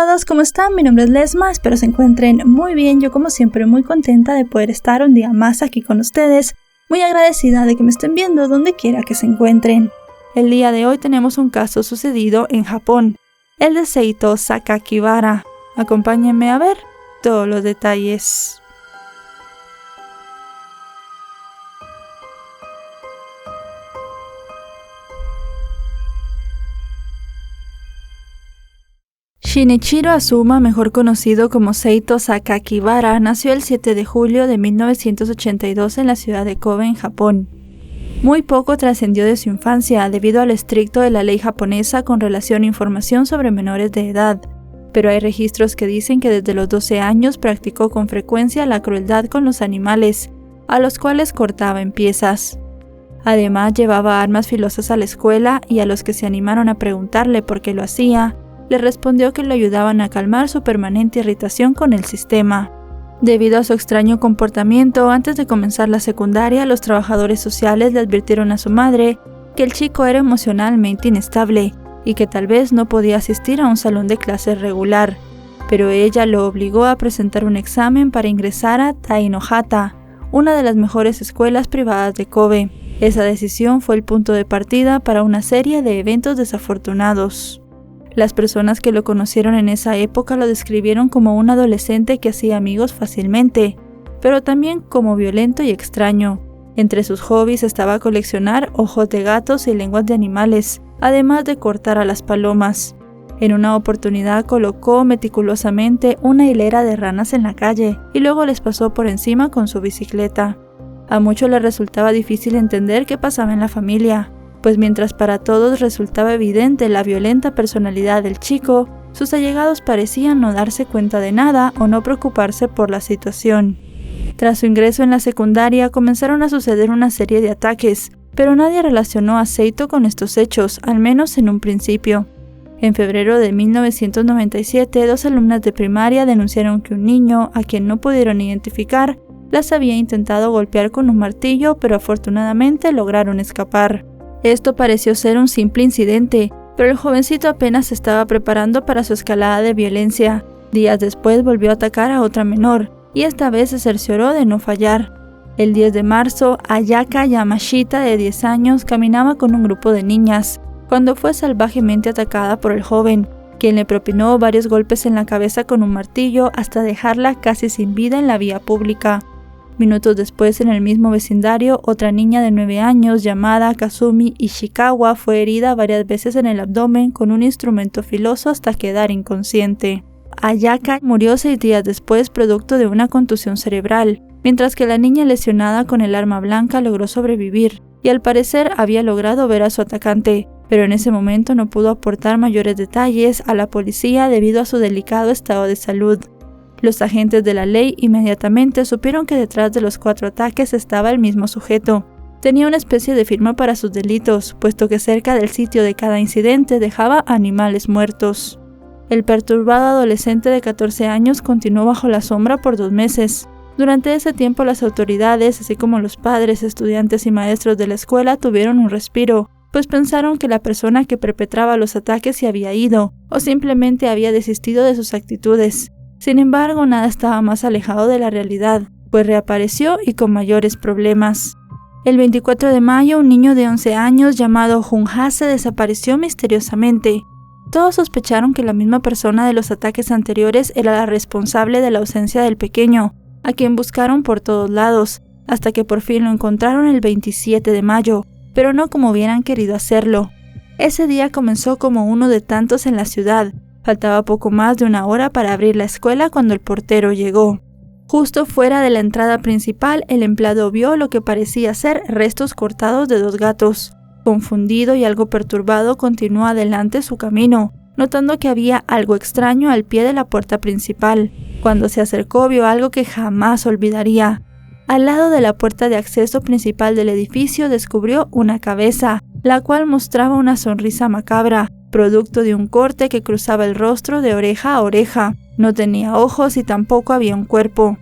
todos, ¿cómo están? Mi nombre es Lesma, espero se encuentren muy bien. Yo como siempre muy contenta de poder estar un día más aquí con ustedes, muy agradecida de que me estén viendo donde quiera que se encuentren. El día de hoy tenemos un caso sucedido en Japón, el de Seito Sakakibara. Acompáñenme a ver todos los detalles. Shinichiro Azuma, mejor conocido como Seito Sakakibara, nació el 7 de julio de 1982 en la ciudad de Kobe, en Japón. Muy poco trascendió de su infancia debido al estricto de la ley japonesa con relación a información sobre menores de edad, pero hay registros que dicen que desde los 12 años practicó con frecuencia la crueldad con los animales, a los cuales cortaba en piezas. Además, llevaba armas filosas a la escuela y a los que se animaron a preguntarle por qué lo hacía, le respondió que lo ayudaban a calmar su permanente irritación con el sistema. Debido a su extraño comportamiento, antes de comenzar la secundaria, los trabajadores sociales le advirtieron a su madre que el chico era emocionalmente inestable y que tal vez no podía asistir a un salón de clases regular, pero ella lo obligó a presentar un examen para ingresar a Tainohata, una de las mejores escuelas privadas de Kobe. Esa decisión fue el punto de partida para una serie de eventos desafortunados. Las personas que lo conocieron en esa época lo describieron como un adolescente que hacía amigos fácilmente, pero también como violento y extraño. Entre sus hobbies estaba coleccionar ojos de gatos y lenguas de animales, además de cortar a las palomas. En una oportunidad colocó meticulosamente una hilera de ranas en la calle y luego les pasó por encima con su bicicleta. A muchos les resultaba difícil entender qué pasaba en la familia, pues mientras para todos resultaba evidente la violenta personalidad del chico, sus allegados parecían no darse cuenta de nada o no preocuparse por la situación. Tras su ingreso en la secundaria comenzaron a suceder una serie de ataques, pero nadie relacionó a Seito con estos hechos, al menos en un principio. En febrero de 1997, 2 alumnas de primaria denunciaron que un niño, a quien no pudieron identificar, las había intentado golpear con un martillo, pero afortunadamente lograron escapar. Esto pareció ser un simple incidente, pero el jovencito apenas se estaba preparando para su escalada de violencia. Días después volvió a atacar a otra menor, y esta vez se cercioró de no fallar. El 10 de marzo, Ayaka Yamashita, de 10 años, caminaba con un grupo de niñas, cuando fue salvajemente atacada por el joven, quien le propinó varios golpes en la cabeza con un martillo hasta dejarla casi sin vida en la vía pública. Minutos después, en el mismo vecindario, otra niña de 9 años llamada Kazumi Ishikawa fue herida varias veces en el abdomen con un instrumento filoso hasta quedar inconsciente. Ayaka murió 6 días después producto de una contusión cerebral, mientras que la niña lesionada con el arma blanca logró sobrevivir y al parecer había logrado ver a su atacante, pero en ese momento no pudo aportar mayores detalles a la policía debido a su delicado estado de salud. Los agentes de la ley inmediatamente supieron que detrás de los 4 ataques estaba el mismo sujeto. Tenía una especie de firma para sus delitos, puesto que cerca del sitio de cada incidente dejaba animales muertos. El perturbado adolescente de 14 años continuó bajo la sombra por 2 meses. Durante ese tiempo las autoridades, así como los padres, estudiantes y maestros de la escuela tuvieron un respiro, pues pensaron que la persona que perpetraba los ataques se había ido, o simplemente había desistido de sus actitudes. Sin embargo, nada estaba más alejado de la realidad, pues reapareció y con mayores problemas. El 24 de mayo, un niño de 11 años llamado Junhase desapareció misteriosamente. Todos sospecharon que la misma persona de los ataques anteriores era la responsable de la ausencia del pequeño, a quien buscaron por todos lados, hasta que por fin lo encontraron el 27 de mayo, pero no como hubieran querido hacerlo. Ese día comenzó como uno de tantos en la ciudad. Faltaba poco más de 1 hora para abrir la escuela cuando el portero llegó. Justo fuera de la entrada principal, el empleado vio lo que parecía ser restos cortados de 2 gatos. Confundido y algo perturbado, continuó adelante su camino, notando que había algo extraño al pie de la puerta principal. Cuando se acercó, vio algo que jamás olvidaría. Al lado de la puerta de acceso principal del edificio, descubrió una cabeza, la cual mostraba una sonrisa macabra, producto de un corte que cruzaba el rostro de oreja a oreja. No tenía ojos y tampoco había un cuerpo.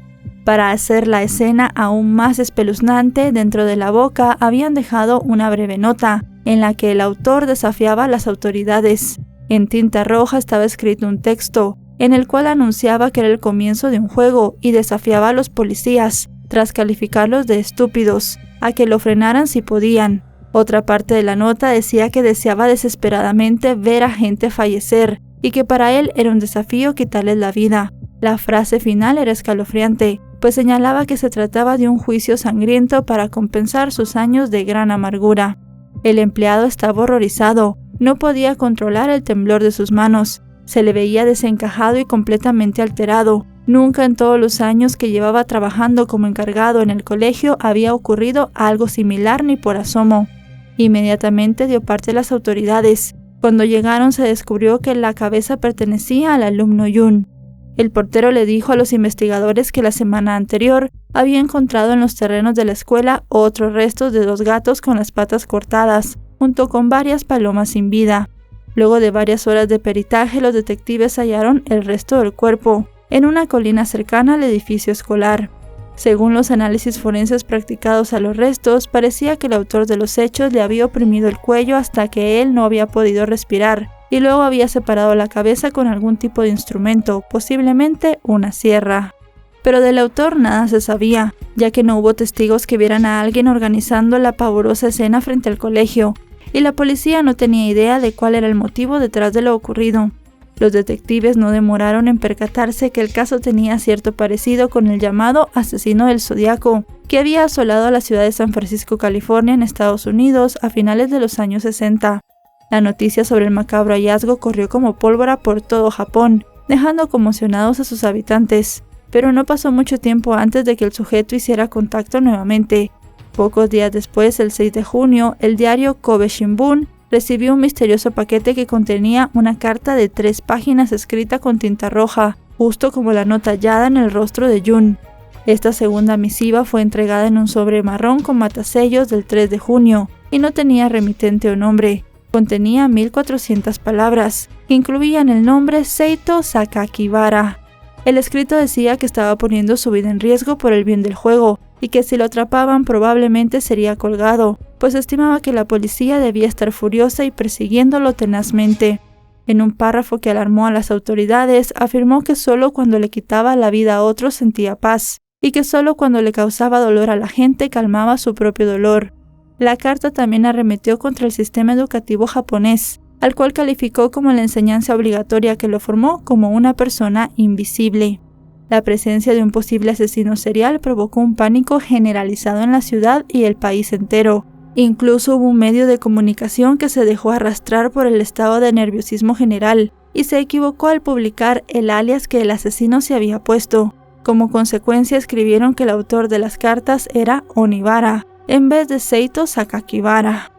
Para hacer la escena aún más espeluznante, dentro de la boca habían dejado una breve nota, en la que el autor desafiaba a las autoridades. En tinta roja estaba escrito un texto, en el cual anunciaba que era el comienzo de un juego y desafiaba a los policías, tras calificarlos de estúpidos, a que lo frenaran si podían. Otra parte de la nota decía que deseaba desesperadamente ver a gente fallecer y que para él era un desafío quitarles la vida. La frase final era escalofriante, pues señalaba que se trataba de un juicio sangriento para compensar sus años de gran amargura. El empleado estaba horrorizado, no podía controlar el temblor de sus manos, se le veía desencajado y completamente alterado. Nunca en todos los años que llevaba trabajando como encargado en el colegio había ocurrido algo similar ni por asomo. Inmediatamente dio parte a las autoridades. Cuando llegaron se descubrió que la cabeza pertenecía al alumno Jun. El portero le dijo a los investigadores que la semana anterior había encontrado en los terrenos de la escuela otros restos de 2 gatos con las patas cortadas, junto con varias palomas sin vida. Luego de varias horas de peritaje, los detectives hallaron el resto del cuerpo en una colina cercana al edificio escolar. Según los análisis forenses practicados a los restos, parecía que el autor de los hechos le había oprimido el cuello hasta que él no había podido respirar, y luego había separado la cabeza con algún tipo de instrumento, posiblemente una sierra. Pero del autor nada se sabía, ya que no hubo testigos que vieran a alguien organizando la pavorosa escena frente al colegio, y la policía no tenía idea de cuál era el motivo detrás de lo ocurrido. Los detectives no demoraron en percatarse que el caso tenía cierto parecido con el llamado asesino del Zodiaco, que había asolado a la ciudad de San Francisco, California, en Estados Unidos a finales de los años 60. La noticia sobre el macabro hallazgo corrió como pólvora por todo Japón, dejando conmocionados a sus habitantes, pero no pasó mucho tiempo antes de que el sujeto hiciera contacto nuevamente. Pocos días después, el 6 de junio, el diario Kobe Shimbun recibió un misterioso paquete que contenía una carta de 3 páginas escrita con tinta roja, justo como la nota hallada en el rostro de Jun. Esta segunda misiva fue entregada en un sobre marrón con matasellos del 3 de junio y no tenía remitente o nombre. Contenía 1400 palabras, que incluían el nombre Seito Sakakibara. El escrito decía que estaba poniendo su vida en riesgo por el bien del juego y que si lo atrapaban probablemente sería colgado, pues estimaba que la policía debía estar furiosa y persiguiéndolo tenazmente. En un párrafo que alarmó a las autoridades, afirmó que solo cuando le quitaba la vida a otros sentía paz, y que solo cuando le causaba dolor a la gente calmaba su propio dolor. La carta también arremetió contra el sistema educativo japonés, al cual calificó como la enseñanza obligatoria que lo formó como una persona invisible. La presencia de un posible asesino serial provocó un pánico generalizado en la ciudad y el país entero. Incluso hubo un medio de comunicación que se dejó arrastrar por el estado de nerviosismo general y se equivocó al publicar el alias que el asesino se había puesto. Como consecuencia, escribieron que el autor de las cartas era Onibara, en vez de Seito Sakakibara.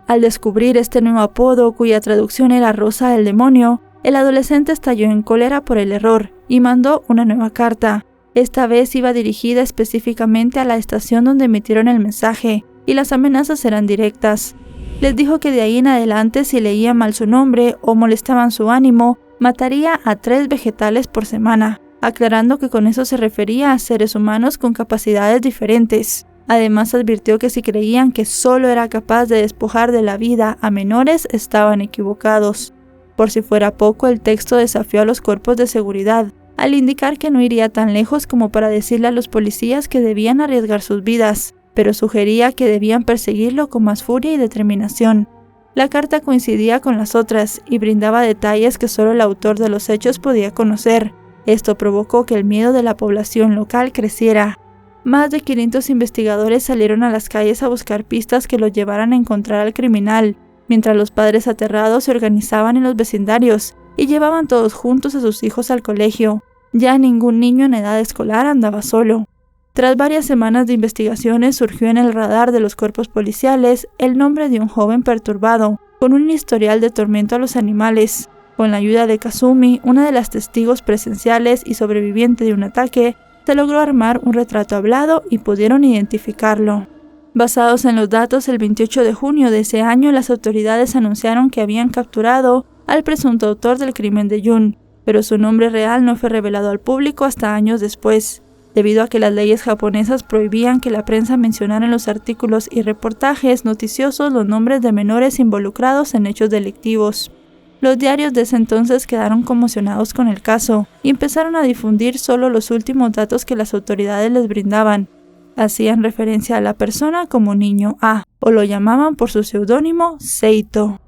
Al descubrir este nuevo apodo, cuya traducción era Rosa del Demonio, el adolescente estalló en cólera por el error y mandó una nueva carta. Esta vez iba dirigida específicamente a la estación donde emitieron el mensaje, y las amenazas eran directas. Les dijo que de ahí en adelante, si leía mal su nombre o molestaban su ánimo, mataría a 3 vegetales por semana, aclarando que con eso se refería a seres humanos con capacidades diferentes. Además advirtió que si creían que solo era capaz de despojar de la vida a menores, estaban equivocados. Por si fuera poco, el texto desafió a los cuerpos de seguridad, al indicar que no iría tan lejos como para decirle a los policías que debían arriesgar sus vidas, pero sugería que debían perseguirlo con más furia y determinación. La carta coincidía con las otras y brindaba detalles que solo el autor de los hechos podía conocer. Esto provocó que el miedo de la población local creciera. Más de 500 investigadores salieron a las calles a buscar pistas que los llevaran a encontrar al criminal, mientras los padres aterrados se organizaban en los vecindarios y llevaban todos juntos a sus hijos al colegio. Ya ningún niño en edad escolar andaba solo. Tras varias semanas de investigaciones, surgió en el radar de los cuerpos policiales el nombre de un joven perturbado, con un historial de tormento a los animales. Con la ayuda de Kazumi, una de las testigos presenciales y sobreviviente de un ataque, se logró armar un retrato hablado y pudieron identificarlo. Basados en los datos, el 28 de junio de ese año, las autoridades anunciaron que habían capturado al presunto autor del crimen de Jun, pero su nombre real no fue revelado al público hasta años después, debido a que las leyes japonesas prohibían que la prensa mencionara en los artículos y reportajes noticiosos los nombres de menores involucrados en hechos delictivos. Los diarios de ese entonces quedaron conmocionados con el caso y empezaron a difundir solo los últimos datos que las autoridades les brindaban. Hacían referencia a la persona como Niño A, o lo llamaban por su seudónimo Seito.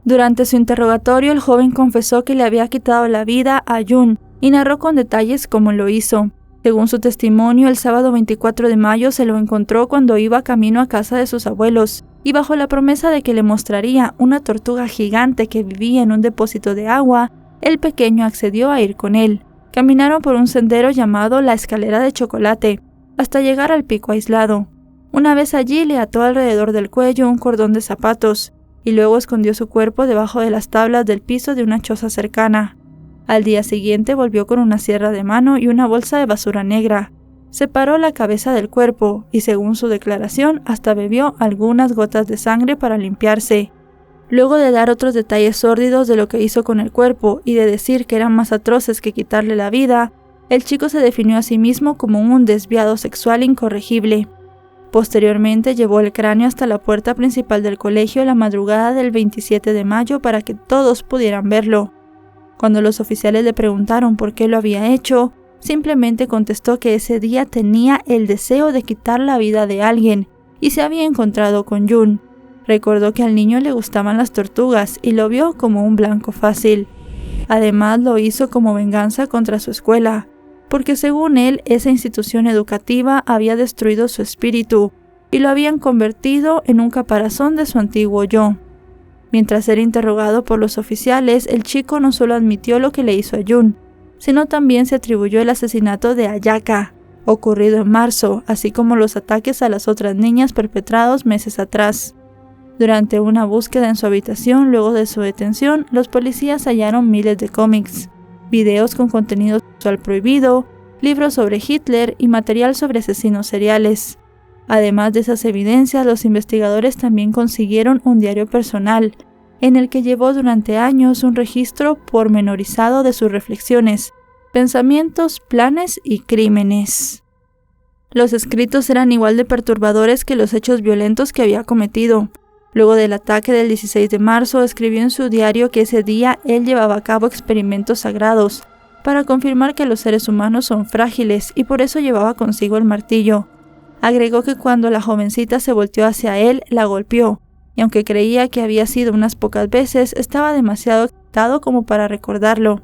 Durante su interrogatorio, el joven confesó que le había quitado la vida a Jun y narró con detalles cómo lo hizo. Según su testimonio, el sábado 24 de mayo se lo encontró cuando iba camino a casa de sus abuelos, y bajo la promesa de que le mostraría una tortuga gigante que vivía en un depósito de agua, el pequeño accedió a ir con él. Caminaron por un sendero llamado la Escalera de Chocolate, hasta llegar al pico aislado. Una vez allí le ató alrededor del cuello un cordón de zapatos, y luego escondió su cuerpo debajo de las tablas del piso de una choza cercana. Al día siguiente volvió con una sierra de mano y una bolsa de basura negra. Separó la cabeza del cuerpo y, según su declaración, hasta bebió algunas gotas de sangre para limpiarse. Luego de dar otros detalles sórdidos de lo que hizo con el cuerpo y de decir que eran más atroces que quitarle la vida, el chico se definió a sí mismo como un desviado sexual incorregible. Posteriormente llevó el cráneo hasta la puerta principal del colegio la madrugada del 27 de mayo para que todos pudieran verlo. Cuando los oficiales le preguntaron por qué lo había hecho, simplemente contestó que ese día tenía el deseo de quitar la vida de alguien y se había encontrado con Jun. Recordó que al niño le gustaban las tortugas y lo vio como un blanco fácil. Además, lo hizo como venganza contra su escuela, porque según él, esa institución educativa había destruido su espíritu y lo habían convertido en un caparazón de su antiguo yo. Mientras era interrogado por los oficiales, el chico no solo admitió lo que le hizo a Jun, sino también se atribuyó el asesinato de Ayaka, ocurrido en marzo, así como los ataques a las otras niñas perpetrados meses atrás. Durante una búsqueda en su habitación luego de su detención, los policías hallaron miles de cómics, videos con contenido sexual prohibido, libros sobre Hitler y material sobre asesinos seriales. Además de esas evidencias, los investigadores también consiguieron un diario personal, en el que llevó durante años un registro pormenorizado de sus reflexiones, pensamientos, planes y crímenes. Los escritos eran igual de perturbadores que los hechos violentos que había cometido. Luego del ataque del 16 de marzo, escribió en su diario que ese día él llevaba a cabo experimentos sagrados para confirmar que los seres humanos son frágiles y por eso llevaba consigo el martillo. Agregó que cuando la jovencita se volteó hacia él, la golpeó, y aunque creía que había sido unas pocas veces, estaba demasiado excitado como para recordarlo.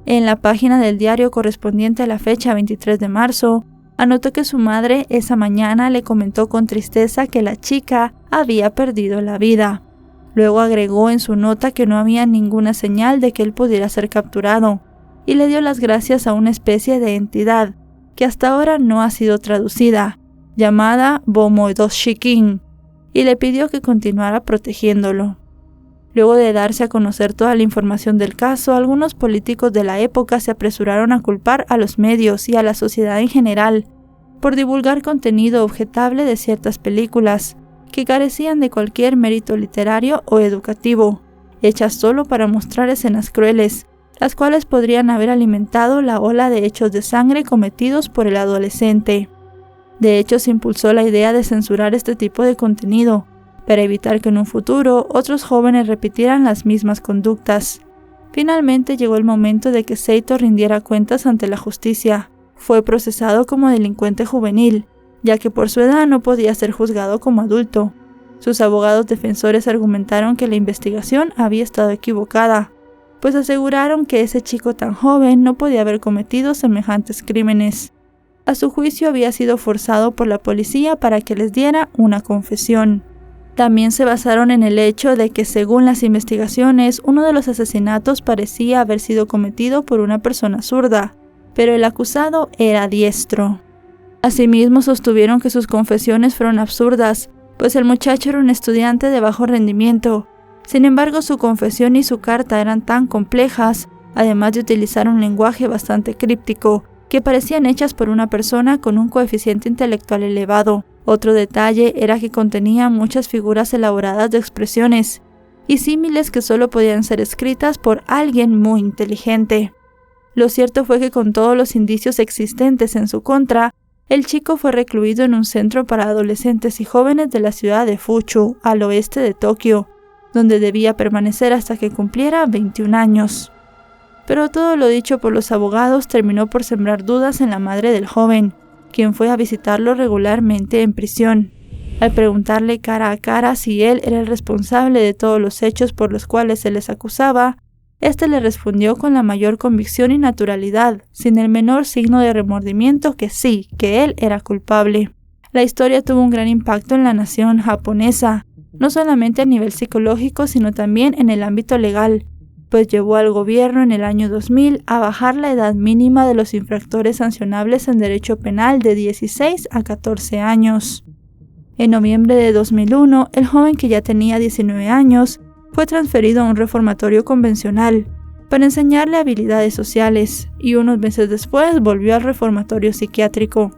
En la página del diario correspondiente a la fecha 23 de marzo, anotó que su madre esa mañana le comentó con tristeza que la chica había perdido la vida. Luego agregó en su nota que no había ninguna señal de que él pudiera ser capturado, y le dio las gracias a una especie de entidad, que hasta ahora no ha sido traducida, llamada Bomodoshiki, y le pidió que continuara protegiéndolo. Luego de darse a conocer toda la información del caso, algunos políticos de la época se apresuraron a culpar a los medios y a la sociedad en general por divulgar contenido objetable de ciertas películas que carecían de cualquier mérito literario o educativo, hechas solo para mostrar escenas crueles, las cuales podrían haber alimentado la ola de hechos de sangre cometidos por el adolescente. De hecho, se impulsó la idea de censurar este tipo de contenido, para evitar que en un futuro otros jóvenes repitieran las mismas conductas. Finalmente llegó el momento de que Seito rindiera cuentas ante la justicia. Fue procesado como delincuente juvenil, ya que por su edad no podía ser juzgado como adulto. Sus abogados defensores argumentaron que la investigación había estado equivocada, pues aseguraron que ese chico tan joven no podía haber cometido semejantes crímenes. A su juicio había sido forzado por la policía para que les diera una confesión. También se basaron en el hecho de que, según las investigaciones, uno de los asesinatos parecía haber sido cometido por una persona zurda, pero el acusado era diestro. Asimismo, sostuvieron que sus confesiones fueron absurdas, pues el muchacho era un estudiante de bajo rendimiento. Sin embargo, su confesión y su carta eran tan complejas, además de utilizar un lenguaje bastante críptico, que parecían hechas por una persona con un coeficiente intelectual elevado. Otro detalle era que contenía muchas figuras elaboradas de expresiones y símiles que solo podían ser escritas por alguien muy inteligente. Lo cierto fue que con todos los indicios existentes en su contra, el chico fue recluido en un centro para adolescentes y jóvenes de la ciudad de Fuchu, al oeste de Tokio, donde debía permanecer hasta que cumpliera 21 años. Pero todo lo dicho por los abogados terminó por sembrar dudas en la madre del joven, quien fue a visitarlo regularmente en prisión. Al preguntarle cara a cara si él era el responsable de todos los hechos por los cuales se les acusaba, éste le respondió con la mayor convicción y naturalidad, sin el menor signo de remordimiento, que sí, que él era culpable. La historia tuvo un gran impacto en la nación japonesa, no solamente a nivel psicológico, sino también en el ámbito legal, pues llevó al gobierno en el año 2000 a bajar la edad mínima de los infractores sancionables en derecho penal de 16 a 14 años. En noviembre de 2001, el joven, que ya tenía 19 años, fue transferido a un reformatorio convencional para enseñarle habilidades sociales, y unos meses después volvió al reformatorio psiquiátrico.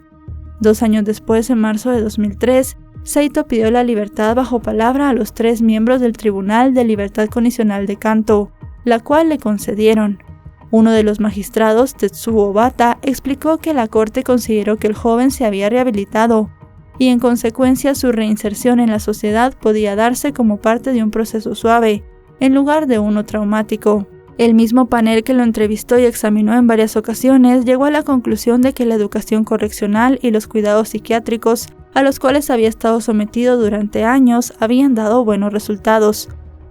2 años después, en marzo de 2003, Seito pidió la libertad bajo palabra a los 3 miembros del Tribunal de Libertad Condicional de Kanto, la cual le concedieron. Uno de los magistrados, Tetsuo Obata, explicó que la corte consideró que el joven se había rehabilitado y en consecuencia su reinserción en la sociedad podía darse como parte de un proceso suave, en lugar de uno traumático. El mismo panel que lo entrevistó y examinó en varias ocasiones llegó a la conclusión de que la educación correccional y los cuidados psiquiátricos a los cuales había estado sometido durante años habían dado buenos resultados,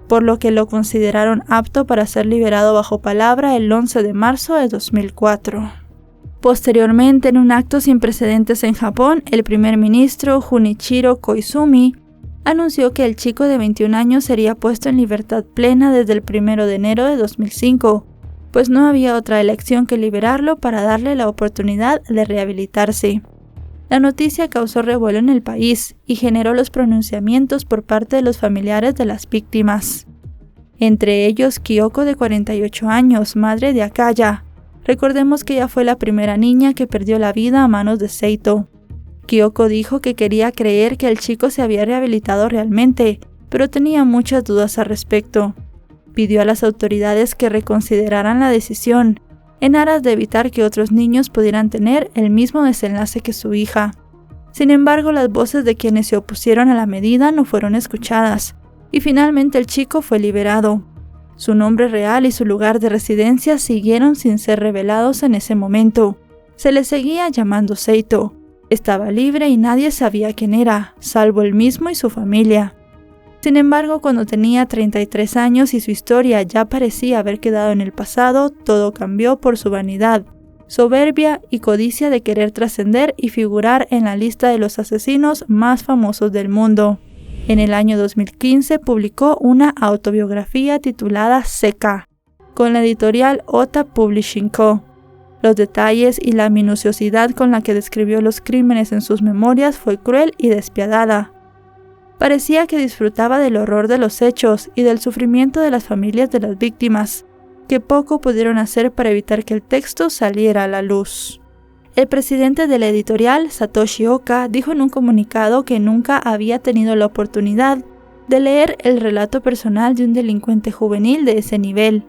por lo que lo consideraron apto para ser liberado bajo palabra el 11 de marzo de 2004. Posteriormente, en un acto sin precedentes en Japón, el primer ministro Junichiro Koizumi anunció que el chico de 21 años sería puesto en libertad plena desde el 1 de enero de 2005, pues no había otra elección que liberarlo para darle la oportunidad de rehabilitarse. La noticia causó revuelo en el país y generó los pronunciamientos por parte de los familiares de las víctimas. Entre ellos, Kyoko, de 48 años, madre de Akaya. Recordemos que ella fue la primera niña que perdió la vida a manos de Seito. Kyoko dijo que quería creer que el chico se había rehabilitado realmente, pero tenía muchas dudas al respecto. Pidió a las autoridades que reconsideraran la decisión, en aras de evitar que otros niños pudieran tener el mismo desenlace que su hija. Sin embargo, las voces de quienes se opusieron a la medida no fueron escuchadas, y finalmente el chico fue liberado. Su nombre real y su lugar de residencia siguieron sin ser revelados en ese momento. Se le seguía llamando Seito. Estaba libre y nadie sabía quién era, salvo él mismo y su familia. Sin embargo, cuando tenía 33 años y su historia ya parecía haber quedado en el pasado, todo cambió por su vanidad, soberbia y codicia de querer trascender y figurar en la lista de los asesinos más famosos del mundo. En el año 2015 publicó una autobiografía titulada Seka, con la editorial Ota Publishing Co. Los detalles y la minuciosidad con la que describió los crímenes en sus memorias fue cruel y despiadada. Parecía que disfrutaba del horror de los hechos y del sufrimiento de las familias de las víctimas, que poco pudieron hacer para evitar que el texto saliera a la luz. El presidente de la editorial, Satoshi Oka, dijo en un comunicado que nunca había tenido la oportunidad de leer el relato personal de un delincuente juvenil de ese nivel.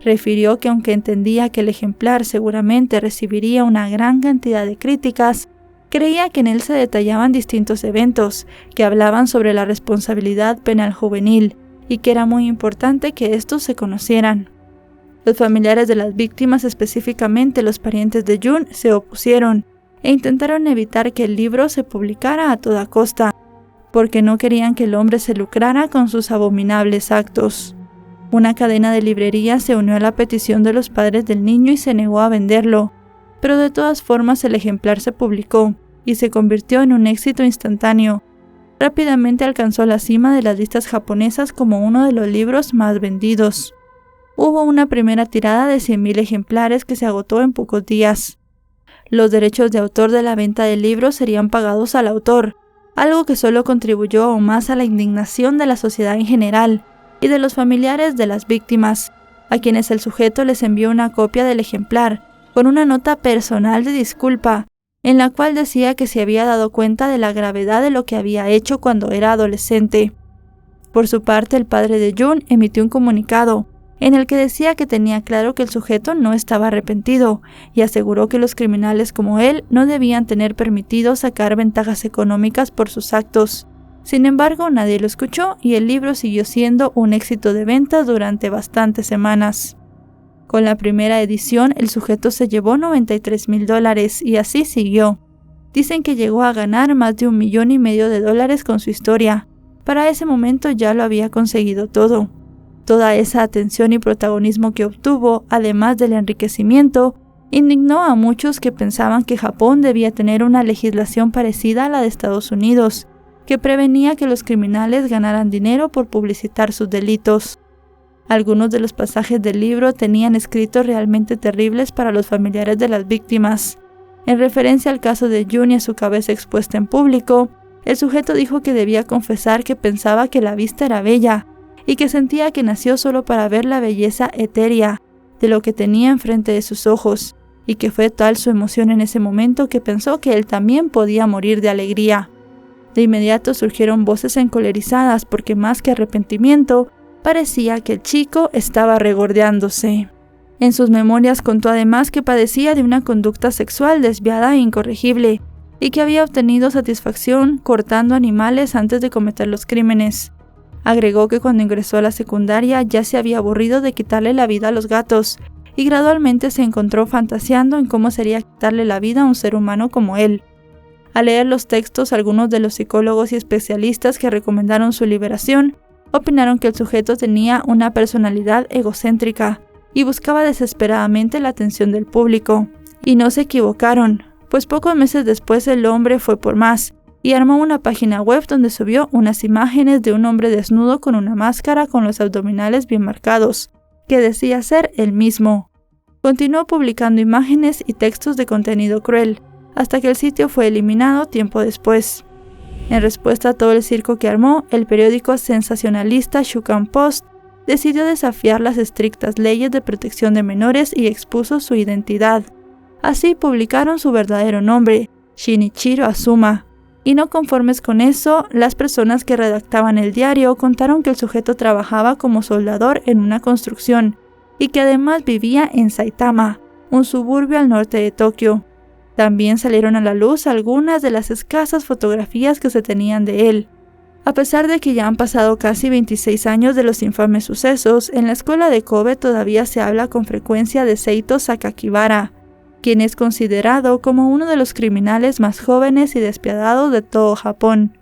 Refirió que aunque entendía que el ejemplar seguramente recibiría una gran cantidad de críticas, creía que en él se detallaban distintos eventos que hablaban sobre la responsabilidad penal juvenil y que era muy importante que estos se conocieran. Los familiares de las víctimas, específicamente los parientes de Jun, se opusieron e intentaron evitar que el libro se publicara a toda costa, porque no querían que el hombre se lucrara con sus abominables actos. Una cadena de librerías se unió a la petición de los padres del niño y se negó a venderlo, pero de todas formas el ejemplar se publicó y se convirtió en un éxito instantáneo. Rápidamente alcanzó la cima de las listas japonesas como uno de los libros más vendidos. Hubo una primera tirada de 100.000 ejemplares que se agotó en pocos días. Los derechos de autor de la venta del libro serían pagados al autor, algo que solo contribuyó aún más a la indignación de la sociedad en general y de los familiares de las víctimas, a quienes el sujeto les envió una copia del ejemplar, con una nota personal de disculpa, en la cual decía que se había dado cuenta de la gravedad de lo que había hecho cuando era adolescente. Por su parte, el padre de Jun emitió un comunicado, en el que decía que tenía claro que el sujeto no estaba arrepentido, y aseguró que los criminales como él no debían tener permitido sacar ventajas económicas por sus actos, Sin embargo, nadie lo escuchó y el libro siguió siendo un éxito de ventas durante bastantes semanas. Con la primera edición, el sujeto se llevó $93,000 y así siguió. Dicen que llegó a ganar más de $1,5 millones con su historia. Para ese momento ya lo había conseguido todo. Toda esa atención y protagonismo que obtuvo, además del enriquecimiento, indignó a muchos que pensaban que Japón debía tener una legislación parecida a la de Estados Unidos, que prevenía que los criminales ganaran dinero por publicitar sus delitos. Algunos de los pasajes del libro tenían escritos realmente terribles para los familiares de las víctimas. En referencia al caso de Jun y a su cabeza expuesta en público, el sujeto dijo que debía confesar que pensaba que la vista era bella y que sentía que nació solo para ver la belleza etérea de lo que tenía enfrente de sus ojos, y que fue tal su emoción en ese momento que pensó que él también podía morir de alegría. De inmediato surgieron voces encolerizadas porque más que arrepentimiento, parecía que el chico estaba regordeándose. En sus memorias contó además que padecía de una conducta sexual desviada e incorregible, y que había obtenido satisfacción cortando animales antes de cometer los crímenes. Agregó que cuando ingresó a la secundaria ya se había aburrido de quitarle la vida a los gatos, y gradualmente se encontró fantaseando en cómo sería quitarle la vida a un ser humano como él. Al leer los textos, algunos de los psicólogos y especialistas que recomendaron su liberación opinaron que el sujeto tenía una personalidad egocéntrica y buscaba desesperadamente la atención del público. Y no se equivocaron, pues pocos meses después el hombre fue por más y armó una página web donde subió unas imágenes de un hombre desnudo con una máscara con los abdominales bien marcados, que decía ser él mismo. Continuó publicando imágenes y textos de contenido cruel, hasta que el sitio fue eliminado tiempo después. En respuesta a todo el circo que armó, el periódico sensacionalista Shukan Post decidió desafiar las estrictas leyes de protección de menores y expuso su identidad. Así publicaron su verdadero nombre, Shinichiro Azuma, y no conformes con eso, las personas que redactaban el diario contaron que el sujeto trabajaba como soldador en una construcción y que además vivía en Saitama, un suburbio al norte de Tokio. También salieron a la luz algunas de las escasas fotografías que se tenían de él. A pesar de que ya han pasado casi 26 años de los infames sucesos, en la escuela de Kobe todavía se habla con frecuencia de Seito Sakakibara, quien es considerado como uno de los criminales más jóvenes y despiadados de todo Japón.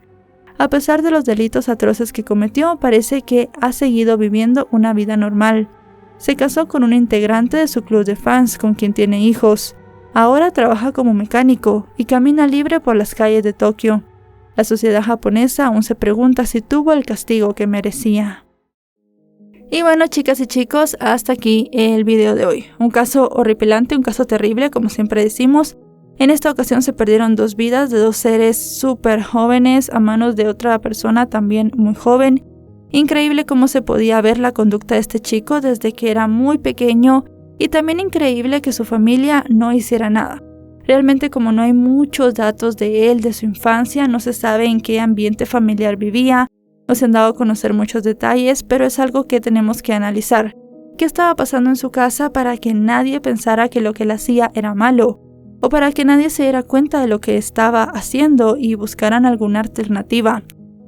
A pesar de los delitos atroces que cometió, parece que ha seguido viviendo una vida normal. Se casó con un integrante de su club de fans, con quien tiene hijos. Ahora trabaja como mecánico y camina libre por las calles de Tokio. La sociedad japonesa aún se pregunta si tuvo el castigo que merecía. Y bueno, chicas y chicos, hasta aquí el video de hoy. Un caso horripilante, un caso terrible, como siempre decimos. En esta ocasión se perdieron 2 vidas de 2 seres súper jóvenes a manos de otra persona también muy joven. Increíble cómo se podía ver la conducta de este chico desde que era muy pequeño, y también increíble que su familia no hiciera nada. Realmente, como no hay muchos datos de él, de su infancia, no se sabe en qué ambiente familiar vivía, no se han dado a conocer muchos detalles, pero es algo que tenemos que analizar. ¿Qué estaba pasando en su casa para que nadie pensara que lo que él hacía era malo? O para que nadie se diera cuenta de lo que estaba haciendo y buscaran alguna alternativa.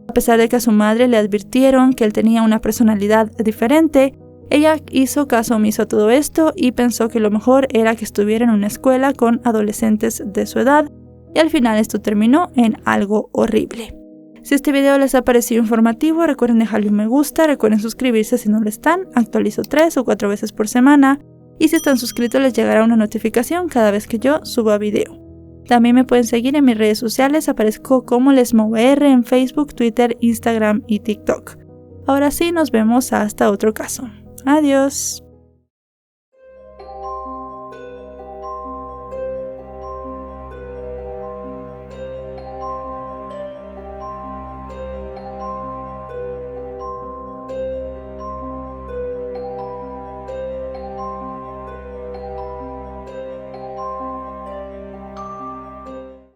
A pesar de que a su madre le advirtieron que él tenía una personalidad diferente, ella hizo caso omiso a todo esto y pensó que lo mejor era que estuviera en una escuela con adolescentes de su edad, y al final esto terminó en algo horrible. Si este video les ha parecido informativo, recuerden dejarle un me gusta, recuerden suscribirse si no lo están, actualizo 3 o 4 veces por semana, y si están suscritos les llegará una notificación cada vez que yo suba video. También me pueden seguir en mis redes sociales, aparezco como LesmoVR en Facebook, Twitter, Instagram y TikTok. Ahora sí, nos vemos hasta otro caso. Adiós.